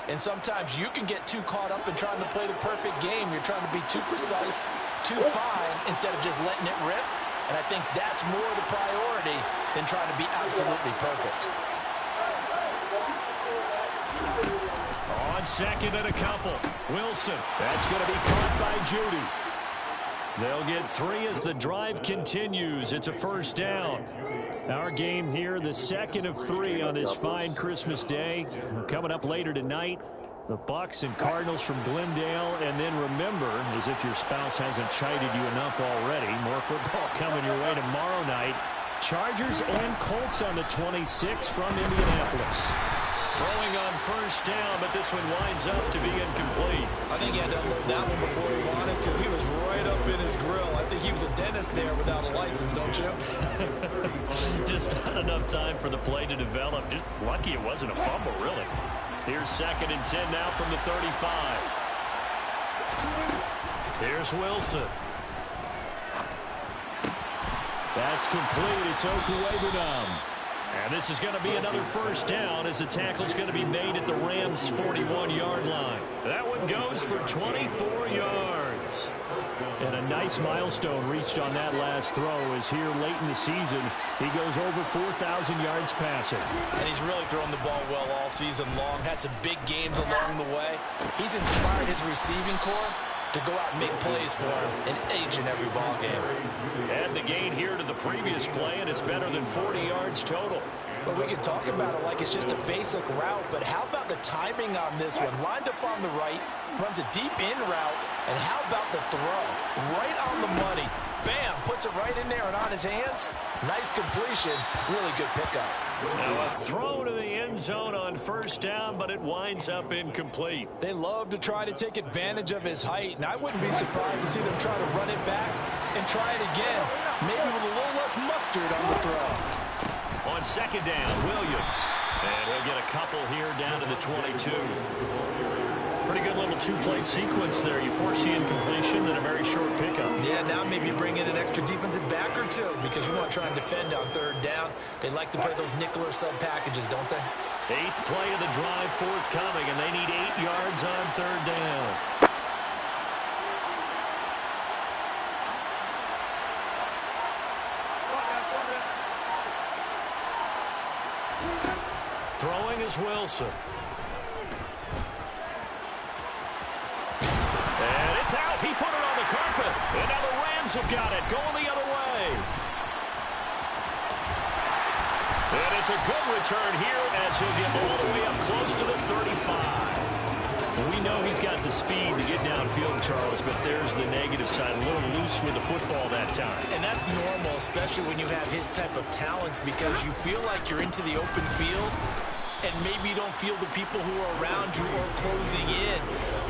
And sometimes you can get too caught up in trying to play the perfect game. You're trying to be too precise, too fine, instead of just letting it rip. And I think that's more the priority than trying to be absolutely perfect. On second and a couple, Wilson. That's going to be caught by Judy. They'll get 3 as the drive continues. It's a first down. Our game here, the second of 3 on this fine Christmas day. Coming up later tonight, the Bucks and Cardinals from Glendale. And then remember, as if your spouse hasn't chided you enough already, more football coming your way tomorrow night. Chargers and Colts on the 26th from Indianapolis. Throwing on first down, but this one winds up to be incomplete. I think he had to unload that one before he wanted to. He was right up in his grill. I think he was a dentist there without a license, don't you? Just not enough time for the play to develop. Just lucky it wasn't a fumble, really. Here's second and 10 now from the 35. Here's Wilson. That's complete. It's Okuwebunam. And this is going to be another first down as the tackle's going to be made at the Rams' 41-yard line. That one goes for 24 yards. And a nice milestone reached on that last throw as here late in the season, he goes over 4,000 yards passing. And he's really thrown the ball well all season long. Had some big games along the way. He's inspired his receiving corps to go out and make plays for him in each and every ball game. Add the gain here to the previous play, and it's better than 40 yards total. But we can talk about it like it's just a basic route, but how about the timing on this one? Lined up on the right, runs a deep in route, and how about the throw? Right on the money. Bam, puts it right in there and on his hands. Nice completion, really good pickup. Now a throw to the end zone on first down, but it winds up incomplete. They love to try to take advantage of his height, and I wouldn't be surprised to see them try to run it back and try it again, maybe with a little less mustard on the throw. On second down, Williams. And he'll get a couple here down to the 22. Pretty good little two-play sequence there. You force the incompletion, then a very short pickup. Yeah, now maybe you bring in an extra defensive back or two because you want to try and defend on third down. They like to play those nickel or sub packages, don't they? 8th play of the drive forthcoming, and they need 8 yards on third down. Throwing is Wilson. And it's out. He put it on the carpet. And now the Rams have got it. Going the other way. And it's a good return here as he'll get all the way up close to the 35. We know he's got the speed to get downfield, Charles, but there's the negative side. A little loose with the football that time. And that's normal, especially when you have his type of talents, because you feel like you're into the open field and maybe you don't feel the people who are around you or closing in.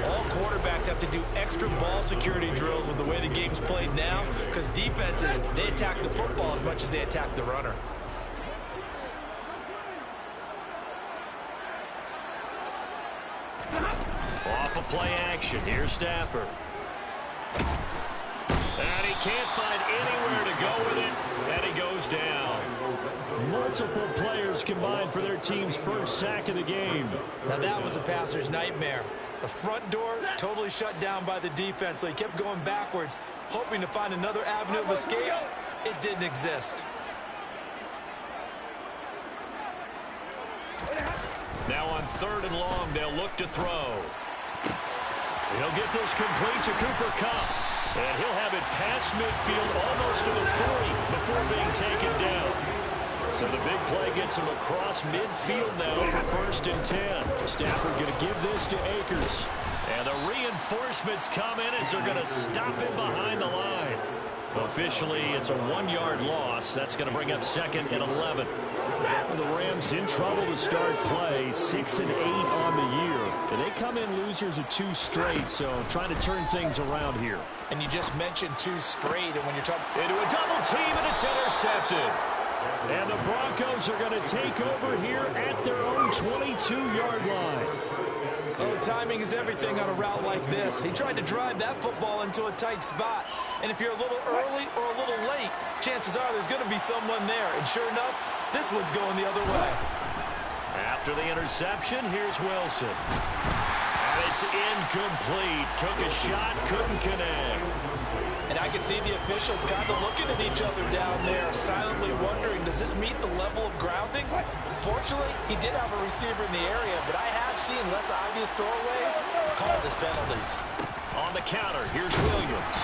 All quarterbacks have to do extra ball security drills with the way the game's played now, because defenses, they attack the football as much as they attack the runner. Off of play action. Here's Stafford. And he can't find anywhere to go with it, and he goes down. Multiple players combined for their team's first sack of the game. Now that was a passer's nightmare. The front door totally shut down by the defense, so he kept going backwards, hoping to find another avenue of escape. It didn't exist. Now on third and long, they'll look to throw. He'll get this complete to Cooper Kupp. And he'll have it past midfield almost to the 40 before being taken down. So the big play gets him across midfield now for first and 10. Stafford going to give this to Akers. And the reinforcements come in as they're going to stop him behind the line. Officially, it's a 1-yard loss. That's going to bring up second and 11. The Rams in trouble to start play, 6 and 8 on the year. And they come in losers of 2 straight, so trying to turn things around here. And you just mentioned 2 straight, and when you're talking into a double team, and it's intercepted. And the Broncos are going to take over here at their own 22-yard line. Oh, timing is everything on a route like this. He tried to drive that football into a tight spot. And if you're a little early or a little late, chances are there's going to be someone there. And sure enough, this one's going the other way. At After the interception, here's Wilson. And it's incomplete. Took a shot, couldn't connect. And I can see the officials kind of looking at each other down there, silently wondering, does this meet the level of grounding? Fortunately, he did have a receiver in the area, but I have seen less obvious throwaways call this penalties. On the counter, here's Williams.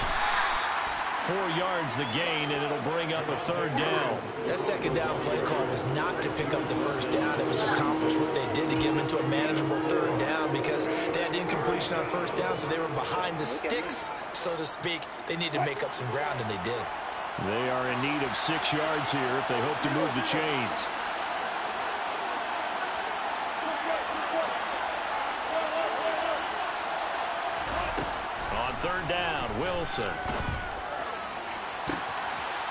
4 yards the gain, and it'll bring up a third down. That second down play call was not to pick up the first down. It was to accomplish what they did to get them into a manageable third down because they had incompletion on first down, so they were behind the sticks, so to speak. They needed to make up some ground, and they did. They are in need of 6 yards here if they hope to move the chains. On third down, Wilson.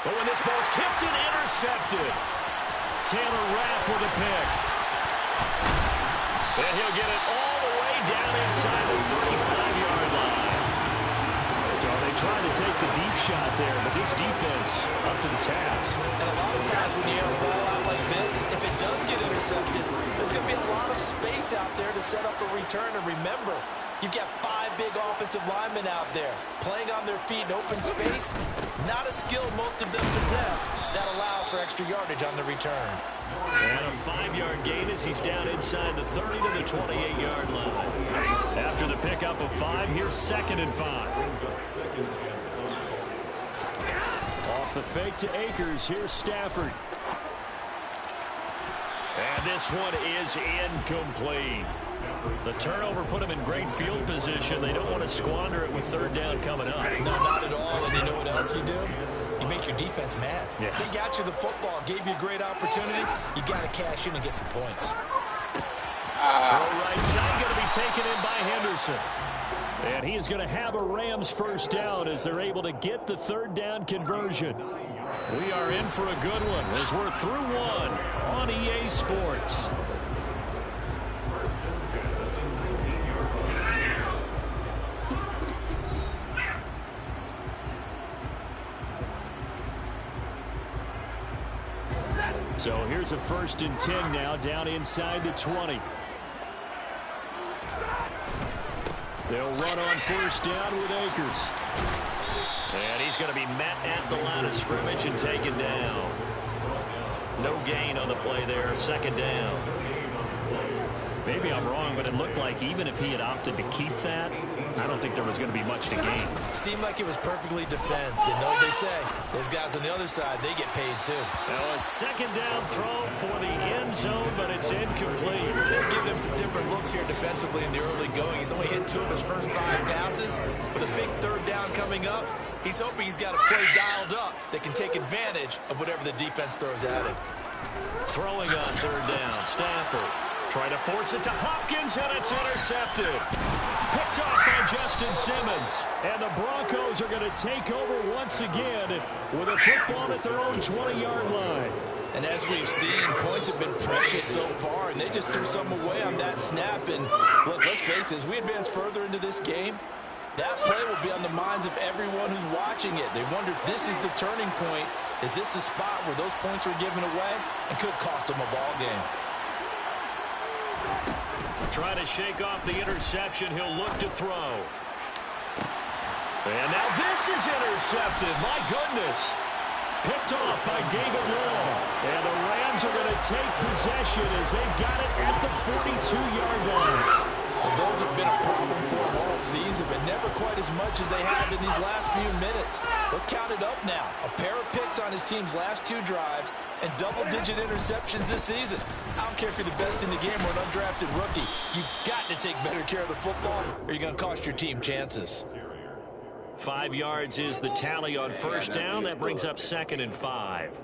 But when this ball's tipped and intercepted, Taylor Rapp with a pick. And he'll get it all the way down inside the 35-yard line. So they tried to take the deep shot there, but this defense up to the task. And a lot of times when you air a ball out like this, if it does get intercepted, there's going to be a lot of space out there to set up a return. And remember, you've got 5 big offensive linemen out there playing on their feet in open space. Not a skill most of them possess that allows for extra yardage on the return. And a 5-yard gain as he's down inside the 30 to the 28-yard line. After the pickup of 5, here's 2nd and 5. Off the fake to Akers, here's Stafford. And this one is incomplete. The turnover put them in great field position. They don't want to squander it with third down coming up. No, not at all. And you know what else you do? You make your defense mad. Yeah. They got you the football, gave you a great opportunity. You got to cash in and get some points. Throw right side going to be taken in by Henderson. And he is going to have a Rams first down as they're able to get the third down conversion. We are in for a good one as we're through one on EA Sports. So here's a 1st and 10 now down inside the 20. They'll run on first down with Akers. And he's going to be met at the line of scrimmage and taken down. No gain on the play there, 2nd down. Maybe I'm wrong, but it looked like even if he had opted to keep that, I don't think there was going to be much to gain. Seemed like it was perfectly defense. You know what they say? Those guys on the other side, they get paid too. Now a 2nd down throw for the end zone, but it's incomplete. They're giving him some different looks here defensively in the early going. He's only hit 2 of his first 5 passes. With a big third down coming up, he's hoping he's got a play dialed up that can take advantage of whatever the defense throws at him. Throwing on third down, Stafford. Trying to force it to Hopkins, and it's intercepted. Picked off by Justin Simmons. And the Broncos are going to take over once again with a football at their own 20-yard line. And as we've seen, points have been precious so far, and they just threw some away on that snap. And look, let's face it, as we advance further into this game, that play will be on the minds of everyone who's watching it. They wonder if this is the turning point. Is this the spot where those points were given away and could cost them a ball game? Trying to shake off the interception. He'll look to throw. And now this is intercepted. My goodness. Picked off by David Long. And the Rams are going to take possession as they've got it at the 42-yard line. Well, those have been a problem for them all season, but never quite as much as they have in these last few minutes. Let's count it up now. A pair of picks on his team's last 2 drives and double-digit interceptions this season. I don't care if you're the best in the game or an undrafted rookie. You've got to take better care of the football or you're going to cost your team chances. 5 yards is the tally on first down. That brings up 2nd and 5.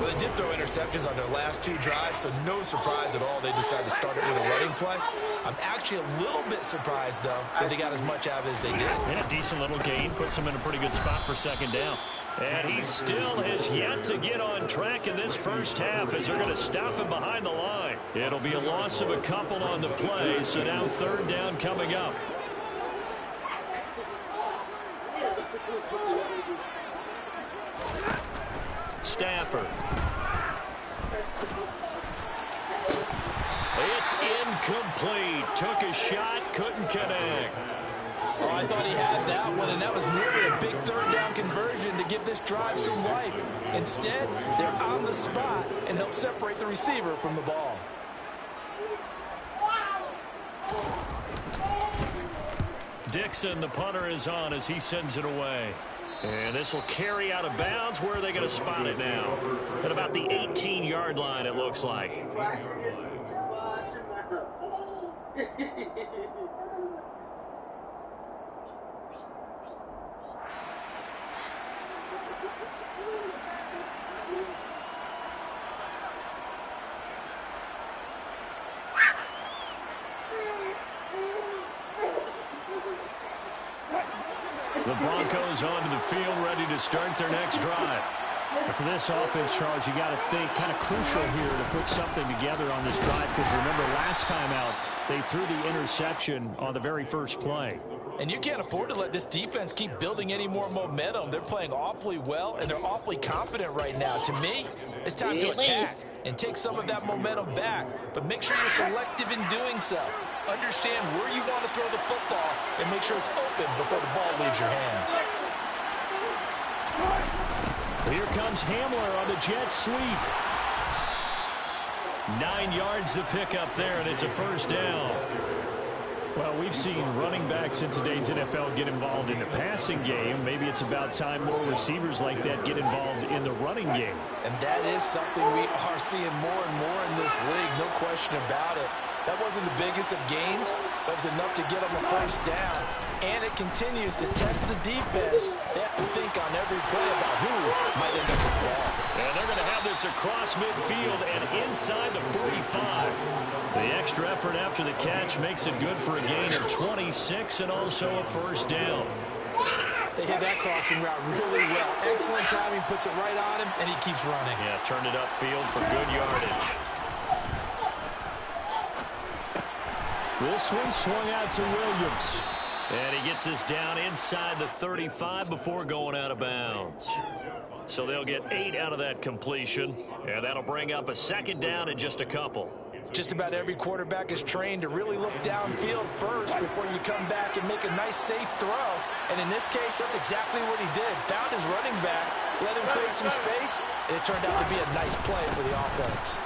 Well, they did throw interceptions on their last 2 drives, so no surprise at all they decided to start it with a running play. I'm actually a little bit surprised, though, that they got as much out of it as they did. And a decent little gain puts them in a pretty good spot for 2nd down. And he still has yet to get on track in this first half as they're going to stop him behind the line. It'll be a loss of a couple on the play, so now 3rd down coming up. Stafford. It's incomplete. Took a shot, couldn't connect. Oh, I thought he had that one, and that was nearly a big third down conversion to give this drive some life. Instead, they're on the spot and help separate the receiver from the ball. Dixon, the punter, is on as he sends it away. And this will carry out of bounds. Where are they going to spot it now? At about the 18-yard line, it looks like. The Broncos onto the field, ready to start their next drive. And for this offense, Charles, you got to think kind of crucial here to put something together on this drive, because remember last time out, they threw the interception on the very first play. And you can't afford to let this defense keep building any more momentum. They're playing awfully well, and they're awfully confident right now. To me, it's time to attack and take some of that momentum back, but make sure you're selective in doing so. Understand where you want to throw the football and make sure it's open before the ball leaves your hands. Here comes Hamler on the jet sweep. 9 yards to pick up there, and it's a first down. Well, we've seen running backs in today's NFL get involved in the passing game. Maybe it's about time more receivers like that get involved in the running game. And that is something we are seeing more and more in this league, no question about it. That wasn't the biggest of gains, but it was enough to get them a first down. And it continues to test the defense. They have to think on every play about who might end up with the ball. And they're going to have this across midfield and inside the 45. The extra effort after the catch makes it good for a gain of 26 and also a first down. They hit that crossing route really well. Excellent timing, puts it right on him, and he keeps running. Yeah, turned it upfield for good yardage. This one swung out to Williams. And he gets this down inside the 35 before going out of bounds. So they'll get 8 out of that completion, and that'll bring up a second down in just a couple. Just about every quarterback is trained to really look downfield first before you come back and make a nice, safe throw. And in this case, that's exactly what he did. Found his running back, let him create some space, and it turned out to be a nice play for the offense.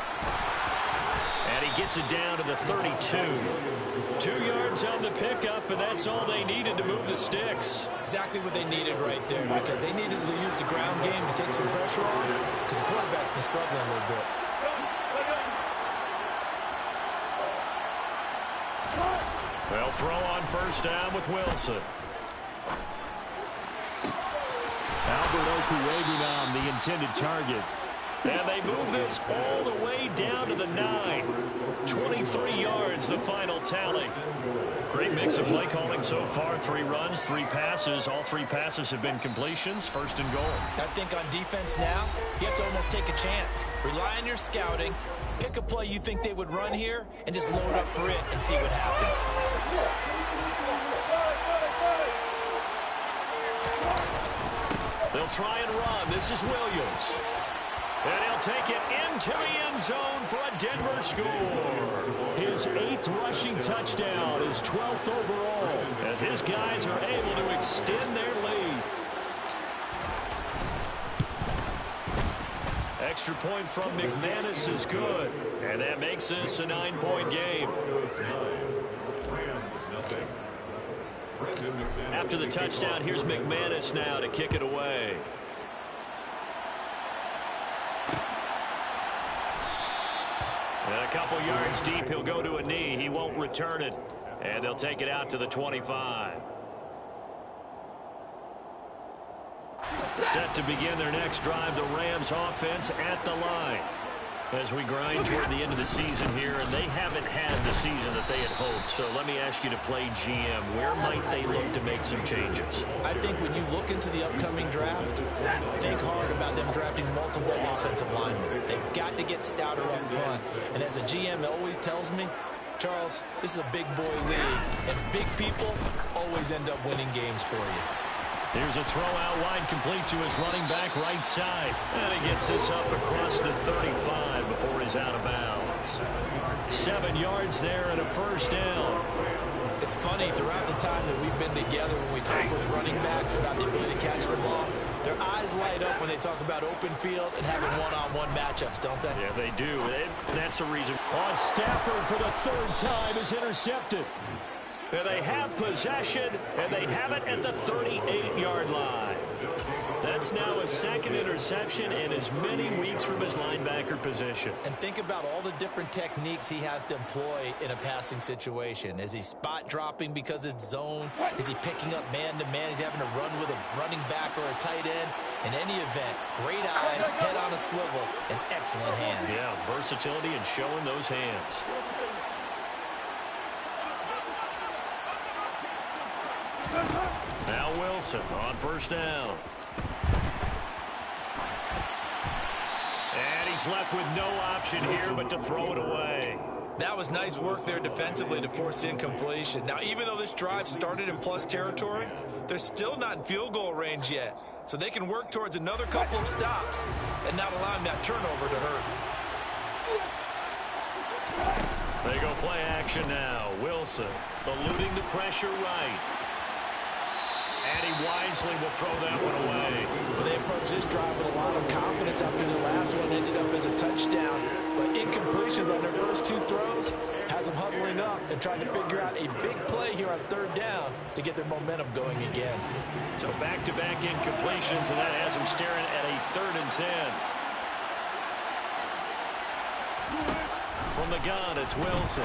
And he gets it down to the 32. 2 yards on the pickup, and that's all they needed to move the sticks. Exactly what they needed right there, because they needed to use the ground game to take some pressure off, because the quarterback's been struggling a little bit. They'll throw on first down with Wilson. Albert Okwuegbunam, the intended target. And they move this all the way down to the 9. 23 yards, the final tally. Great mix of play calling so far. 3 runs, 3 passes. All 3 passes have been completions. First and goal. I think on defense now, you have to almost take a chance. Rely on your scouting. Pick a play you think they would run here and just load up for it and see what happens. They'll try and run. This is Williams. And he'll take it into the end zone for a Denver score. His 8th rushing touchdown, his 12th overall, as his guys are able to extend their lead. Extra point from McManus is good. And that makes this a 9-point game. After the touchdown, here's McManus now to kick it away. And a couple yards deep, he'll go to a knee. He won't return it. And they'll take it out to the 25. Set to begin their next drive, the Rams offense at the line. As we grind toward the end of the season here, and they haven't had the season that they had hoped. So let me ask you to play GM. Where might they look to make some changes? I think when you look into the upcoming draft, think hard about them drafting multiple offensive linemen. They've got to get stouter up front. And as a GM always tells me, Charles, this is a big boy league, and big people always end up winning games for you. Here's a throw out wide, complete to his running back right side. And he gets this up across the 35 before he's out of bounds. 7 yards there and a first down. It's funny, throughout the time that we've been together, when we talk with running backs about the ability to catch the ball, their eyes light up when they talk about open field and having one-on-one matchups, don't they? Yeah, they do. That's the reason. On Stafford for the 3rd time is intercepted. And they have possession, and they have it at the 38-yard line. That's now a 2nd interception in as many weeks from his linebacker position. And think about all the different techniques he has to employ in a passing situation. Is he spot dropping because it's zone? Is he picking up man-to-man? Is he having to run with a running back or a tight end? In any event, great eyes, head on a swivel, and excellent hands. Yeah, versatility and showing those hands. Now Wilson on first down. And he's left with no option here but to throw it away. That was nice work there defensively to force incompletion. Now, even though this drive started in plus territory, they're still not in field goal range yet. So they can work towards another couple of stops and not allowing that turnover to hurt. They go play action now. Wilson eluding the pressure right. And he wisely will throw that one away. Well, they approached this drive with a lot of confidence after the last one ended up as a touchdown. But incompletions on their first 2 throws has them huddling up and trying to figure out a big play here on 3rd down to get their momentum going again. So back-to-back incompletions, and that has them staring at a 3rd and 10. From the gun, it's Wilson.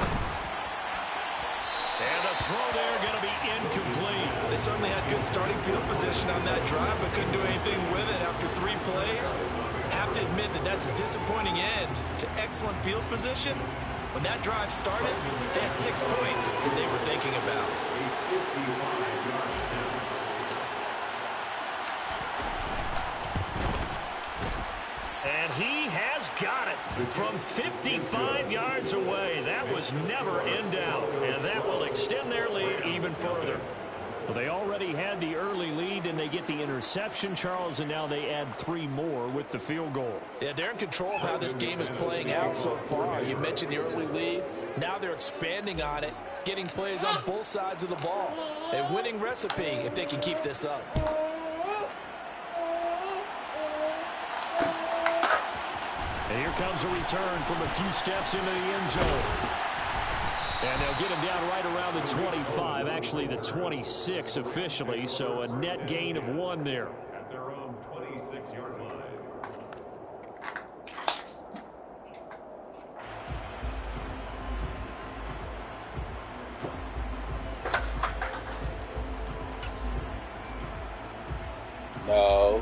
And the throw there going to be incomplete. They certainly had good starting field position on that drive, but couldn't do anything with it after 3 plays. Have to admit that that's a disappointing end to excellent field position. When that drive started, they had 6 points that they were thinking about. And he has got it from 55 yards away. That was never in doubt, and that will extend their lead even further. Well, they already had the early lead, and they get the interception, Charles, and now they add 3 more with the field goal. Yeah, they're in control of how this game is playing out so far. You mentioned the early lead. Now they're expanding on it, getting plays on both sides of the ball. A winning recipe if they can keep this up. And here comes a return from a few steps into the end zone. And they'll get him down right around the 25, actually the 26 officially, so a net gain of 1 there. At their own 26-yard line. No.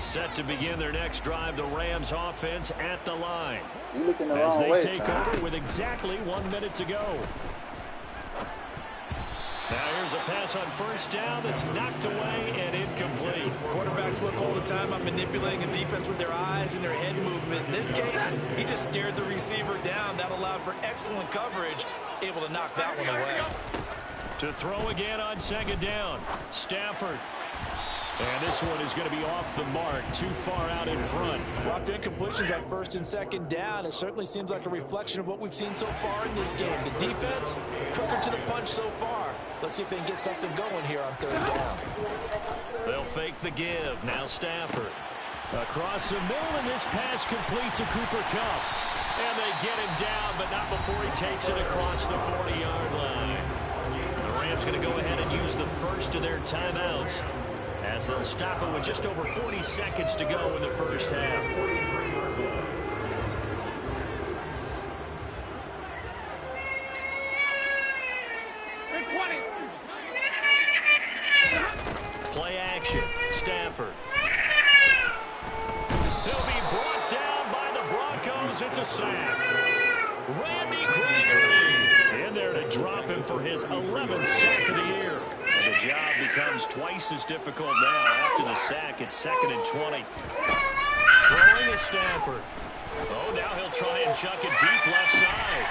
Set to begin their next drive, the Rams offense at the line. You looking the as wrong they way, take son. over with exactly 1 minute to go. Now here's a pass on first down that's knocked away and incomplete. Quarterbacks work all the time on manipulating a defense with their eyes and their head movement. In this case, he just stared the receiver down. That allowed for excellent coverage, able to knock that one away. To throw again on second down, Stafford. And this one is going to be off the mark, too far out in front. Well, after incompletions on 1st and 2nd down, it certainly seems like a reflection of what we've seen so far in this game. The defense, quicker to the punch so far. Let's see if they can get something going here on 3rd down. They'll fake the give. Now Stafford. Across the middle, and this pass complete to Cooper Kupp. And they get him down, but not before he takes it across the 40-yard line. The Rams going to go ahead and use the first of their timeouts, as they'll stop it with just over 40 seconds to go in the first half. Play action. Stafford. He'll be brought down by the Broncos. It's a sack. Randy Gregory in there to drop him for his 11th sack of the year. And the job becomes twice as difficult now after the sack. It's 2nd and 20. Throwing to Stafford. Oh, now he'll try and chuck it deep left side.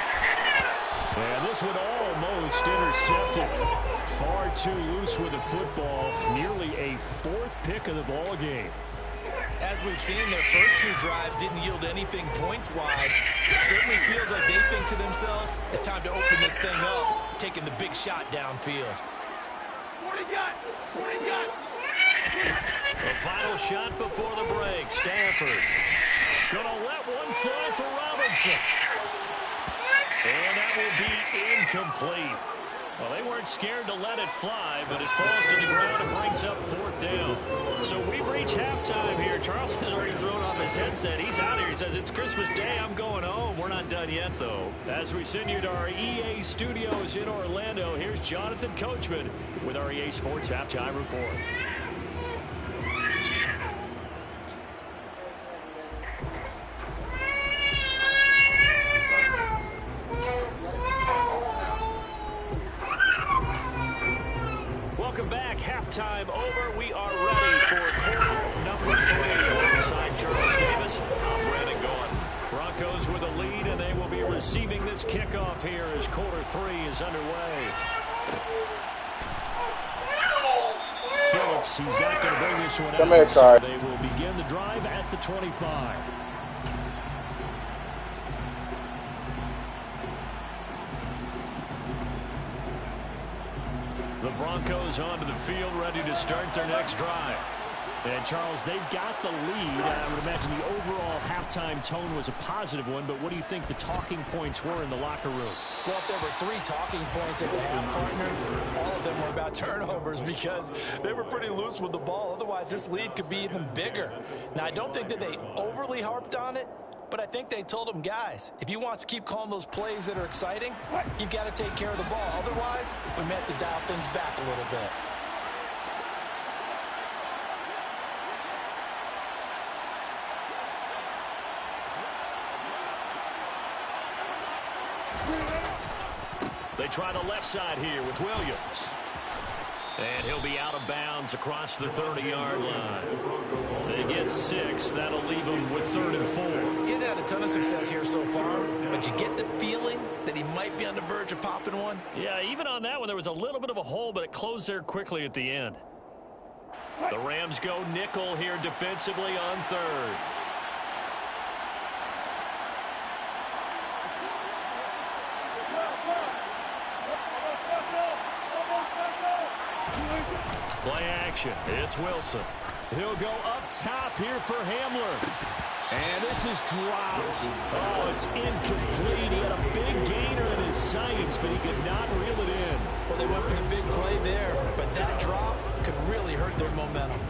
And this one almost intercepted. Far too loose with the football. Nearly a 4th pick of the ball game. As we've seen, their first 2 drives didn't yield anything points-wise. It certainly feels like they think to themselves, it's time to open this thing up, taking the big shot downfield. 40 yards. The final shot before the break. Stafford gonna let one fly for Robinson. And that will be incomplete. Well, they weren't scared to let it fly, but it falls to the ground and brings up 4th down. So we've reached halftime here. Charles has already thrown off his headset. He's out here. He says, it's Christmas Day. I'm going home. We're not done yet, though. As we send you to our EA studios in Orlando, here's Jonathan Coachman with our EA Sports Halftime Report. Welcome back. Halftime over. We are ready for quarter number 3. Alongside Charles Davis, I'm Brandon Gordon. Broncos with a lead, and they will be receiving this kickoff here as quarter 3 is underway. Phillips, he's not going to bring this one out. So they will begin the drive at the 25. The Broncos onto the field, ready to start their next drive. And, Charles, they've got the lead. I would imagine the overall halftime tone was a positive one, but what do you think the talking points were in the locker room? Well, if there were 3 talking points at the half, partner, all of them were about turnovers because they were pretty loose with the ball. Otherwise, this lead could be even bigger. Now, I don't think that they overly harped on it, but I think they told them, guys, if you want us to keep calling those plays that are exciting, you've got to take care of the ball. Otherwise, we may have to dial things back a little bit. They try the left side here with Williams. And he'll be out of bounds across the 30-yard line. They get 6. That'll leave them with 3rd and 4. He's had a ton of success here so far, but you get the feeling that he might be on the verge of popping one. Yeah, even on that one, there was a little bit of a hole, but it closed there quickly at the end. The Rams go nickel here defensively on 3rd. Play action. It's Wilson. He'll go up top here for Hamler. And this is dropped. Oh, it's incomplete. He had a big gainer in his sights, but he could not reel it in. Well, they went for the big play there, but that drop could really hurt their momentum.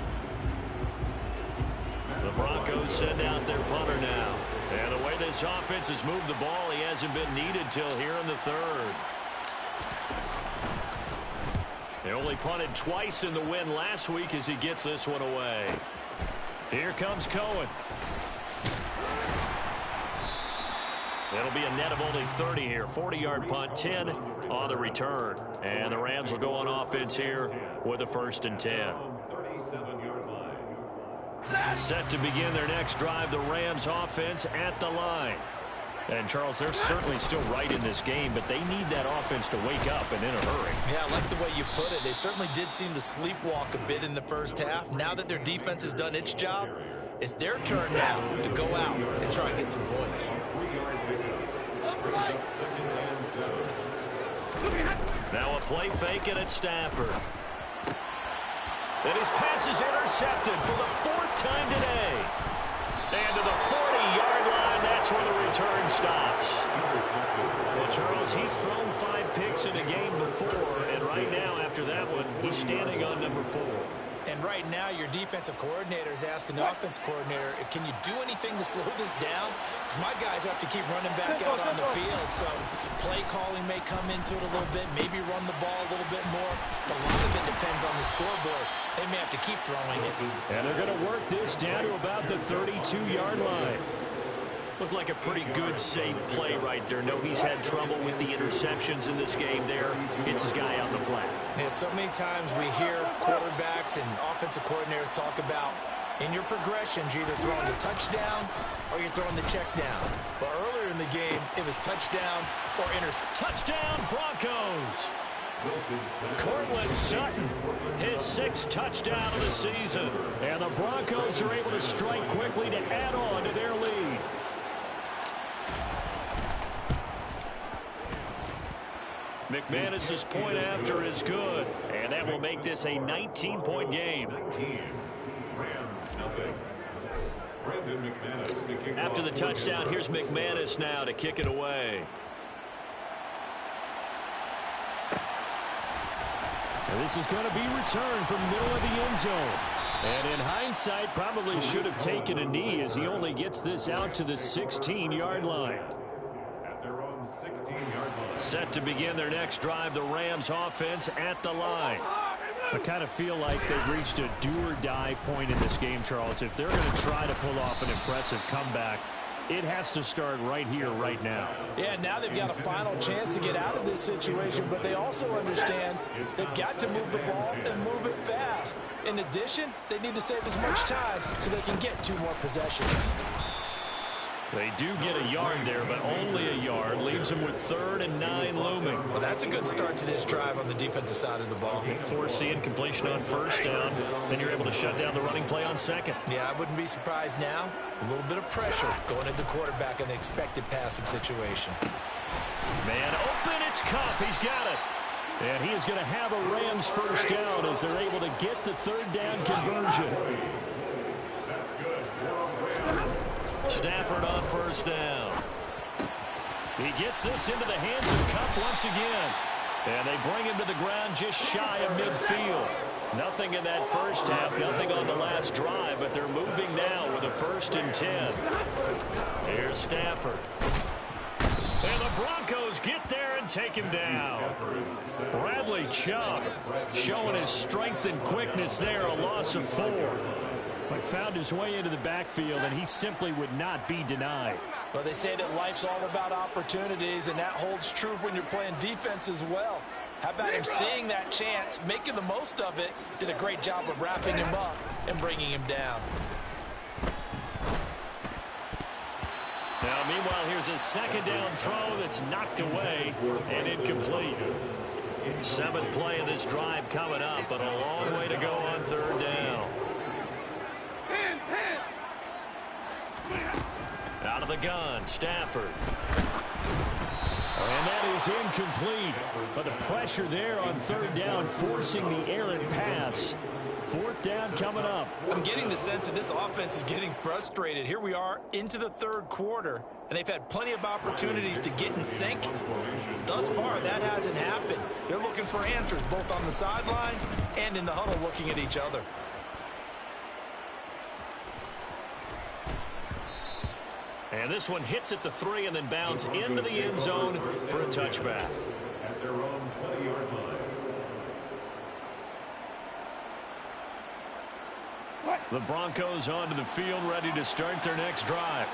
The Broncos send out their punter now. And the way this offense has moved the ball, he hasn't been needed till here in the 3rd. They only punted twice in the win last week as he gets this one away. Here comes Cohen. It'll be a net of only 30 here. 40-yard punt, 10 on the return. And the Rams will go on offense here with a 1st and 10. Set to begin their next drive, the Rams offense at the line. And, Charles, they're certainly still right in this game, but they need that offense to wake up and in a hurry. Yeah, I like the way you put it. They certainly did seem to sleepwalk a bit in the first half. Now that their defense has done its job, it's their turn now to go out and try and get some points. Now a play fake and it's Stafford. And his pass is intercepted for the 4th time today. And to the 40-yard line, that's where the return stops. Well, Charles, he's thrown 5 picks in a game before, and right now, after that one, he's standing on number 4. And right now, your defensive coordinator is asking the offense coordinator, can you do anything to slow this down? Because my guys have to keep running back out on the field. So play calling may come into it a little bit, maybe run the ball a little bit more. But a lot of it depends on the scoreboard. They may have to keep throwing it. And they're going to work this down to about the 32-yard line. Looked like a pretty good, safe play right there. No, he's had trouble with the interceptions in this game there. Gets his guy out in the flat. Yeah, so many times we hear quarterbacks and offensive coordinators talk about In your progressions, you're either throwing the touchdown or you're throwing the check down. But earlier in the game, it was touchdown or interception. Touchdown, Broncos! Cortland Sutton, his 6th touchdown of the season. And the Broncos are able to strike quickly to add on to their lead. McManus's point after is good. And that will make this a 19-point game. After the touchdown, here's McManus now to kick it away. And this is going to be returned from the middle of the end zone. And in hindsight, probably should have taken a knee as he only gets this out to the 16-yard line. At their own 16-yard line. Set to begin their next drive, the Rams offense at the line. I kind of feel like they've reached a do-or-die point in this game, Charles. If they're going to try to pull off an impressive comeback, it has to start right here, right now. Yeah, now they've got a final chance to get out of this situation, but they also understand they've got to move the ball and move it fast. In addition, they need to save as much time so they can get 2 more possessions. They do get a yard there, but only a yard. Leaves them with 3rd and 9 looming. Well, that's a good start to this drive on the defensive side of the ball. Foreseeing completion on 1st down. Then you're able to shut down the running play on 2nd. Yeah, I wouldn't be surprised now. A little bit of pressure going at the quarterback in an expected passing situation. Man open, it's Kupp. He's got it. And he is going to have a Rams 1st down as they're able to get the 3rd down conversion. That's good. Stafford on 1st down. He gets this into the hands of Kupp once again. And they bring him to the ground just shy of midfield. Nothing in that first half, nothing on the last drive, but they're moving now with a 1st and 10. Here's Stafford. And the Broncos get there and take him down. Bradley Chubb showing his strength and quickness there, a loss of 4. But found his way into the backfield, and he simply would not be denied. Well, they say that life's all about opportunities, and that holds true when you're playing defense as well. How about him seeing that chance, making the most of it, did a great job of wrapping him up and bringing him down. Now, meanwhile, here's a 2nd down throw that's knocked away and incomplete. 7th play of this drive coming up, but a long way to go on 3rd down. Out of the gun, Stafford. And that is incomplete. But the pressure there on 3rd down, forcing the errant pass. 4th down coming up. I'm getting the sense that this offense is getting frustrated. Here we are into the 3rd quarter, and they've had plenty of opportunities to get in sync. Thus far, that hasn't happened. They're looking for answers both on the sidelines and in the huddle looking at each other. And this one hits at the 3 and then bounds into the end zone for a touchback. At their own 20-yard line. The Broncos onto the field, ready to start their next drive.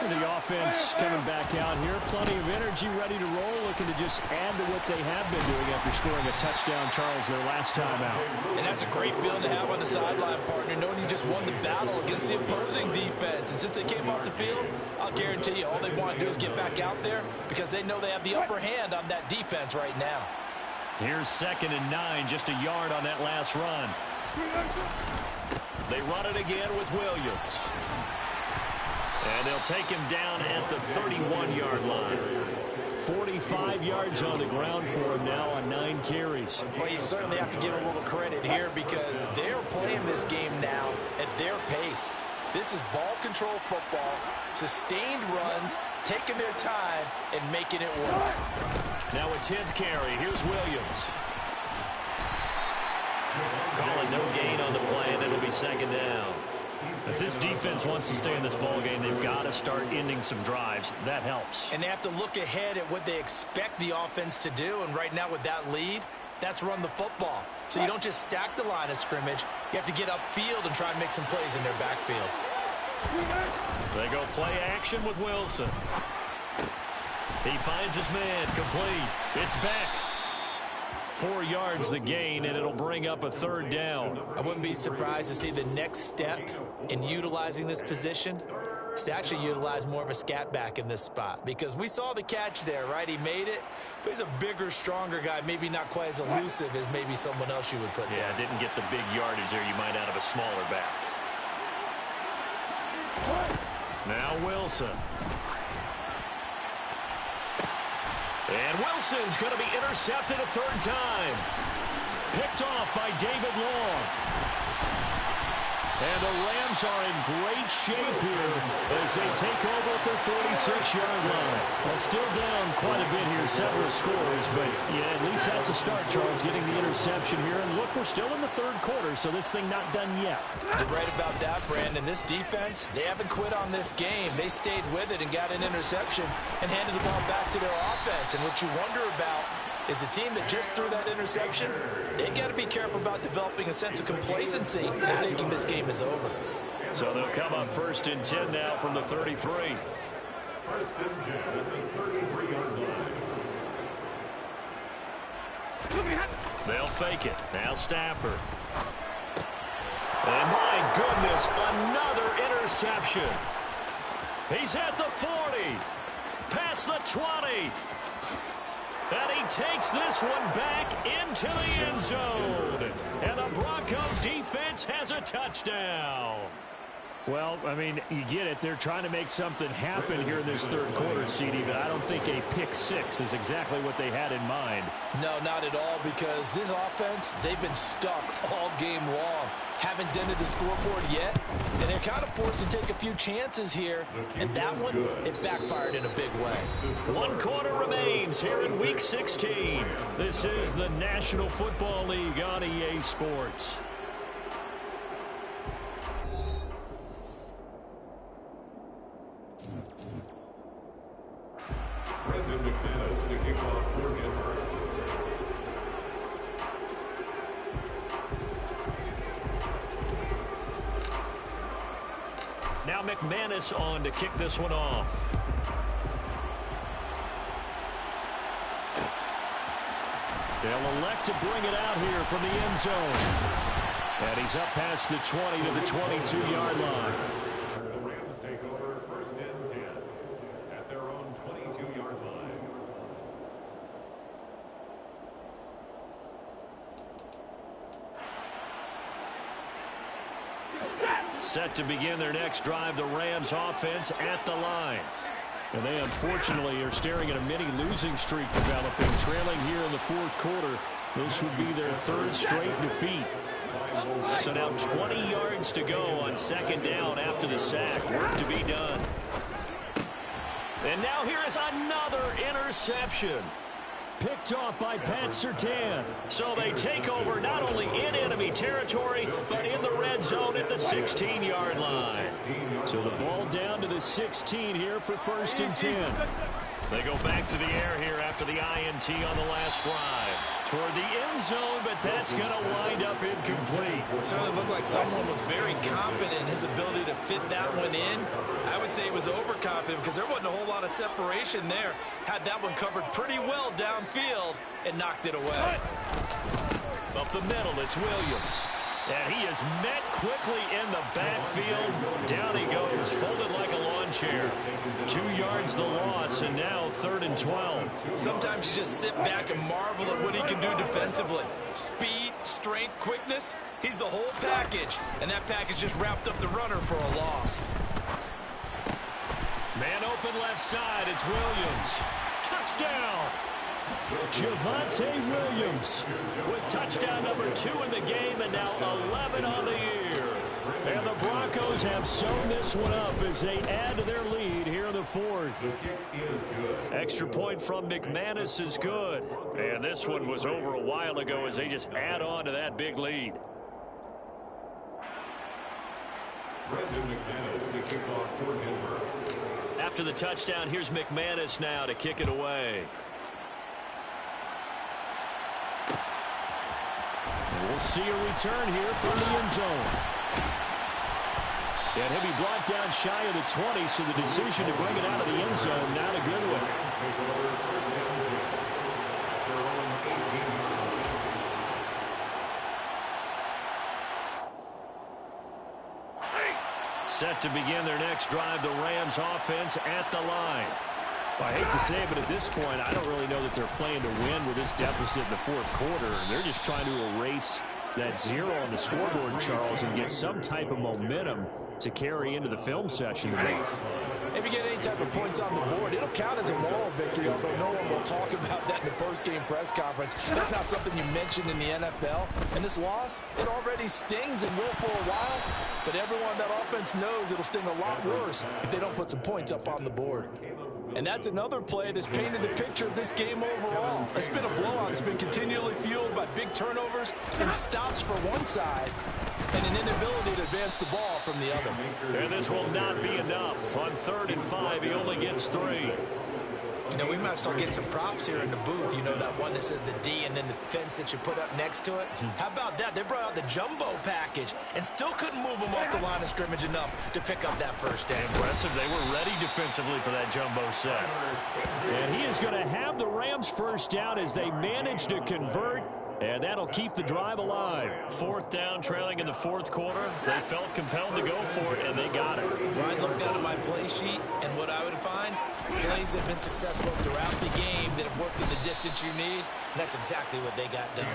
The offense coming back out here. Plenty of energy, ready to roll, looking to just add to what they have been doing after scoring a touchdown, Charles, their last time out. And that's a great feeling to have on the sideline, partner, knowing you just won the battle against the opposing defense. And since they came off the field, I'll guarantee you all they want to do is get back out there because they know they have the upper hand on that defense right now. Here's 2nd and 9, just a yard on that last run. They run it again with Williams. And they'll take him down at the 31-yard line. 45 yards on the ground for him now on 9 carries. Well, you certainly have to give a little credit here because they're playing this game now at their pace. This is ball control football, sustained runs, taking their time, and making it work. Now a 10th carry. Here's Williams. Calling no gain on the play, and it'll be 2nd down. If this defense wants to stay in this ballgame, they've got to start ending some drives. That helps. And they have to look ahead at what they expect the offense to do. And right now with that lead, that's run the football. So you don't just stack the line of scrimmage. You have to get upfield and try and make some plays in their backfield. They go play action with Wilson. He finds his man, complete. It's back. 4 yards the gain, and it'll bring up a 3rd down. I wouldn't be surprised to see the next step in utilizing this position is to actually utilize more of a scat back in this spot, because we saw the catch there, right? He made it, but he's a bigger, stronger guy, maybe not quite as elusive as maybe someone else you would put there. Yeah, didn't get the big yardage there you might out of a smaller back. Now Wilson. And Wilson's going to be intercepted a 3rd time. Picked off by David Long. And the Rams are in great shape here as they take over at their 46-yard line. Well, still down quite a bit here, several scores, but yeah, at least that's a start, Charles, getting the interception here. And look, we're still in the 3rd quarter, so this thing not done yet. You're right about that, Brandon. This defense, they haven't quit on this game. They stayed with it and got an interception and handed the ball back to their offense. And what you wonder about is the team that just threw that interception, they got to be careful about developing a sense of complacency and thinking this game is over. So they'll come up 1st and 10 now from the 33. 1st and 10 at the 33-yard line. They'll fake it. Now Stafford. And my goodness, another interception. He's at the 40. Past the 20. And he takes this one back into the end zone. And the Bronco defense has a touchdown. Well, I mean, you get it. They're trying to make something happen here in this 3rd quarter, CD, but I don't think a pick 6 is exactly what they had in mind. No, not at all, because this offense, they've been stuck all game long. Haven't dented the scoreboard yet, and they're kind of forced to take a few chances here, and that one, it backfired in a big way. 1 quarter remains here in Week 16. This is the National Football League on EA Sports. Brendan McManus to kick off for Denver. Now McManus on to kick this one off. They'll elect to bring it out here from the end zone. And he's up past the 20 to the 22-yard line. The Rams take over 1st and 10 at their own 22-yard line. Set to begin their next drive, the Rams offense at the line. And they unfortunately are staring at a mini losing streak developing, trailing here in the 4th quarter. This would be their 3rd straight defeat. So now 20 yards to go on 2nd down after the sack. Work to be done. And now here is another interception. Picked off by Pat Surtain. So they take over not only in enemy territory, but in the red zone at the 16-yard line. So the ball down to the 16 here for 1st and 10. They go back to the air here after the INT on the last drive. Toward the end zone, but that's going to wind up incomplete. It certainly looked like someone was very confident in his ability to fit that one in. I would say he was overconfident because there wasn't a whole lot of separation there. Had that one covered pretty well downfield and knocked it away. Up the middle, it's Williams. And he is met quickly in the backfield. Down he goes, folded like a lawn chair. 2 yards the loss, and now 3rd and 12. Sometimes you just sit back and marvel at what he can do defensively. Speed, strength, quickness, he's the whole package. And that package just wrapped up the runner for a loss. Man open left side, it's Williams. Touchdown! Javonte Williams with touchdown number 2 in the game, and now 11 on the year. And the Broncos have sewn this one up as they add to their lead here in the 4th. Extra point from McManus is good. And this one was over a while ago as they just add on to that big lead. Brendan McManus to kick off for Denver. After the touchdown, here's McManus now to kick it away. We'll see a return here from the end zone. And he'll be brought down shy of the 20, so the decision to bring it out of the end zone, not a good one. set to begin their next drive. The Rams offense at the line. Well, I hate to say it, but at this point, I don't really know that they're playing to win with this deficit in the fourth quarter. They're just trying to erase that 0 on the scoreboard, Charles, and get some type of momentum to carry into the film session today. If you get any type of points on the board, it'll count as a moral victory, although no one will talk about that in the post-game press conference. That's not something you mentioned in the NFL. And this loss, it already stings and will for a while, but everyone on that offense knows it'll sting a lot worse if they don't put some points up on the board. And that's another play that's painted the picture of this game overall. It's been a blowout. It's been continually fueled by big turnovers and stops for one side and an inability to advance the ball from the other. And this will not be enough. On 3rd and 5, he only gets 3. You know, we might start getting some props here in the booth. You know, that one that says the D and then the fence that you put up next to it. How about that? They brought out the jumbo package and still couldn't move them off the line of scrimmage enough to pick up that first down. Impressive. They were ready defensively for that jumbo set. And he is going to have the Rams first down as they manage to convert. And that'll keep the drive alive. 4th down, trailing in the 4th quarter. They felt compelled to go for it, and they got it. Brian looked down at my play sheet, and what I would find, plays have been successful throughout the game that have worked in the distance you need, and that's exactly what they got done.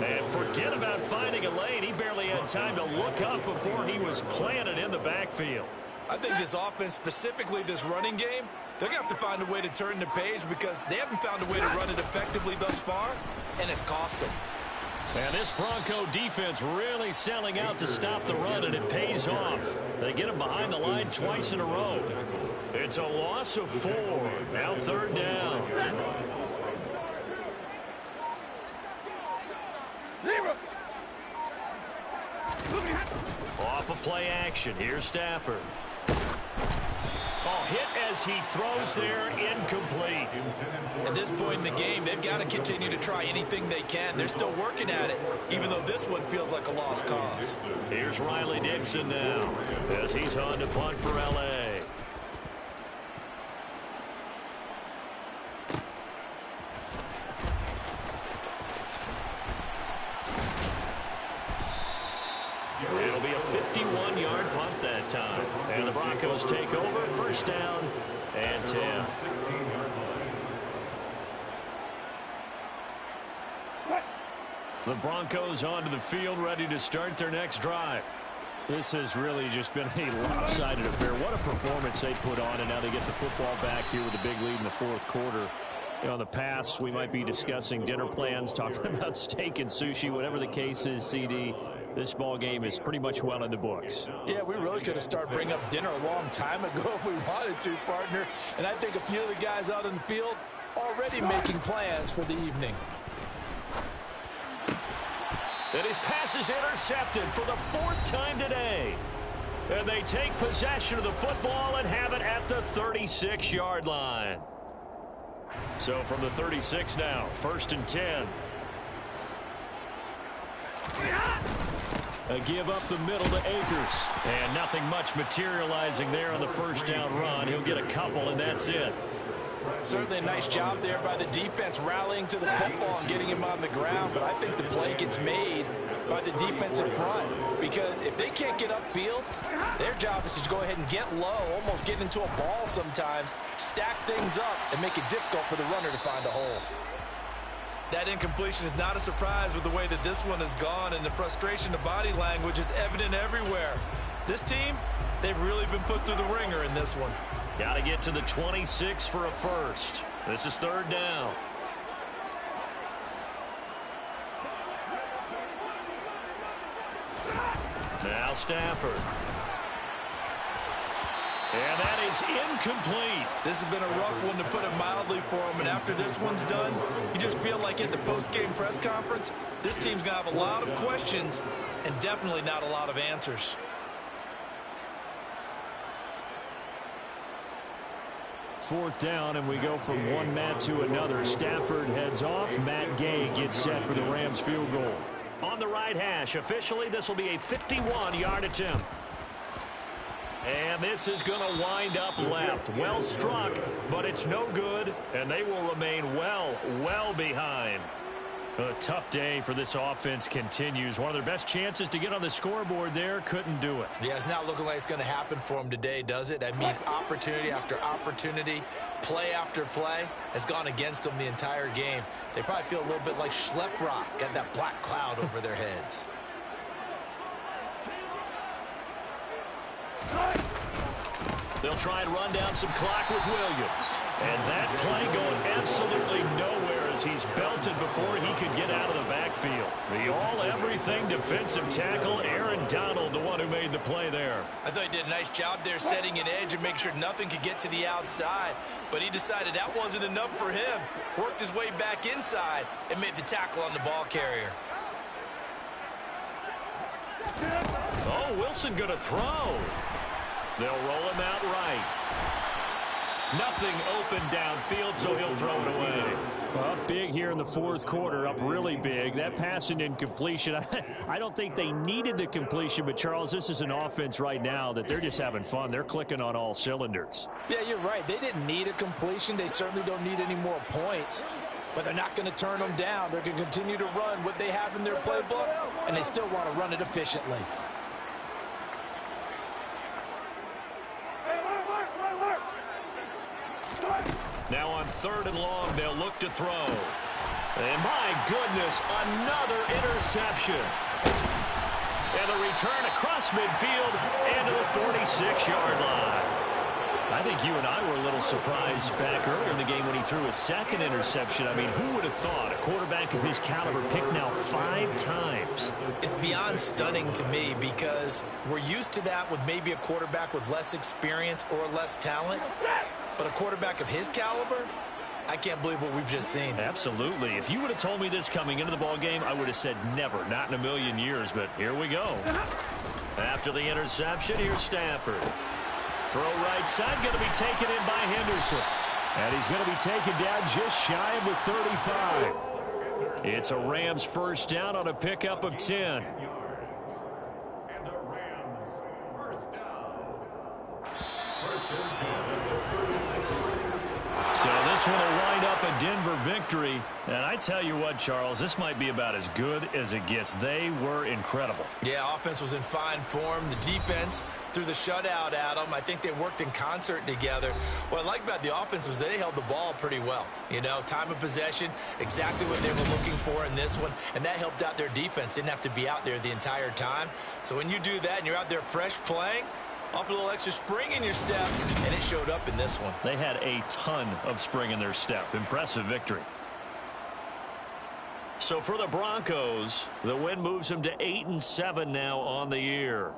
And forget about finding a lane. He barely had time to look up before he was planted in the backfield. I think this offense, specifically this running game, they're going to have to find a way to turn the page because they haven't found a way to run it effectively thus far, and it's cost them. And this Bronco defense really selling out to stop the run, and it pays off. They get him behind the line twice in a row. It's a loss of 4. Now 3rd down. Off of play action. Here's Stafford. Oh, hit as he throws there, incomplete. At this point in the game, they've got to continue to try anything they can. They're still working at it, even though this one feels like a lost cause. Here's Riley Dixon now as he's on to punt for L.A. It'll be a 51-yard punt that time. And the Broncos take over. 1st down and 10. The Broncos onto the field, ready to start their next drive. This has really just been a lopsided affair. What a performance they put on, and now they get the football back here with a big lead in the 4th quarter. You know, in the past, we might be discussing dinner plans, talking about steak and sushi, whatever the case is, CD. This ball game is pretty much well in the books. Yeah, we really could have started bringing up dinner a long time ago if we wanted to, partner. And I think a few of the guys out in the field already making plans for the evening. And his pass is intercepted for the 4th time today. And they take possession of the football and have it at the 36-yard line. So from the 36 now, 1st and 10. A give up the middle to Akers. And nothing much materializing there on the 1st down run. He'll get a couple, and that's it. Certainly a nice job there by the defense rallying to the football and getting him on the ground, but I think the play gets made by the defense in front because if they can't get upfield, their job is to go ahead and get low, almost get into a ball sometimes, stack things up, and make it difficult for the runner to find a hole. That incompletion is not a surprise with the way that this one has gone, and the frustration of body language is evident everywhere. This team, they've really been put through the ringer in this one. Got to get to the 26 for a first. This is 3rd down. Now Stafford. And that is incomplete. This has been a rough one, to put it mildly, for him. And after this one's done, you just feel like at the post-game press conference, this team's going to have a lot of questions and definitely not a lot of answers. Fourth down, and we go from one Matt to another. Stafford heads off. Matt Gay gets set for the Rams field goal. On the right hash, officially, this will be a 51-yard attempt. And this is going to wind up left. Well struck, but it's no good, and they will remain well behind. A tough day for this offense continues. One of their best chances to get on the scoreboard there, couldn't do it. Yeah, it's not looking like it's going to happen for them today, does it? I mean, opportunity after opportunity, play after play has gone against them the entire game. They probably feel a little bit like Schlepp Rock, got that black cloud over their heads. They'll try and run down some clock with Williams. And that play going absolutely nowhere as he's belted before he could get out of the backfield. The all-everything defensive tackle, Aaron Donald, the one who made the play there. I thought he did a nice job there setting an edge and making sure nothing could get to the outside. But he decided that wasn't enough for him. Worked his way back inside and made the tackle on the ball carrier. Oh, Wilson going to throw. They'll roll him out right. Nothing open downfield, so he'll throw it away. Well, up big here in the fourth quarter, up really big. That pass and incompletion, I don't think they needed the completion, but, Charles, this is an offense right now that they're just having fun. They're clicking on all cylinders. Yeah, you're right. They didn't need a completion. They certainly don't need any more points. But they're not going to turn them down. They're going to continue to run what they have in their playbook, and they still want to run it efficiently. Now on 3rd and long, they'll look to throw. And my goodness, another interception. And a return across midfield and to the 46-yard line. I think you and I were a little surprised back earlier in the game when he threw his second interception. I mean, who would have thought a quarterback of his caliber picked now 5 times? It's beyond stunning to me because we're used to that with maybe a quarterback with less experience or less talent. But a quarterback of his caliber, I can't believe what we've just seen. Absolutely. If you would have told me this coming into the ball game, I would have said never, not in a million years. But here we go. After the interception, here's Stafford. Throw right side, going to be taken in by Henderson. And he's going to be taken down just shy of the 35. It's a Rams first down on a pickup of 10. And the Rams first down. First and 10 at the 36. So this one will wind up a Denver victory. And I tell you what, Charles, this might be about as good as it gets. They were incredible. Yeah, offense was in fine form. The defense threw the shutout at them. I think they worked in concert together. What I like about the offense was they held the ball pretty well. You know, time of possession, exactly what they were looking for in this one. And that helped out their defense. Didn't have to be out there the entire time. So when you do that and you're out there fresh playing, off a little extra spring in your step, and it showed up in this one. They had a ton of spring in their step. Impressive victory. So for the Broncos, the win moves them to 8-7 now on the year.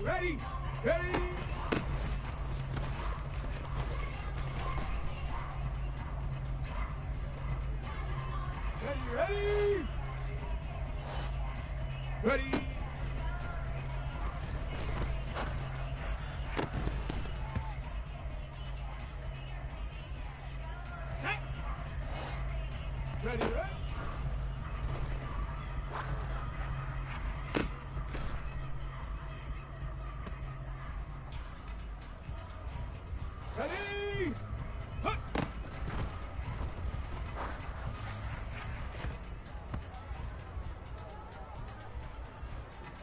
Ready? Ready? Ready? Ready? Ready? Ready, ready? Ready? Hut!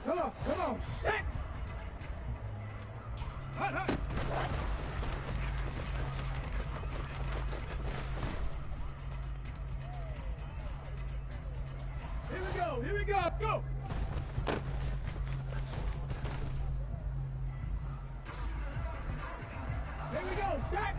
Come on, set! Hut, hut! Here we go, go! Here we go, set!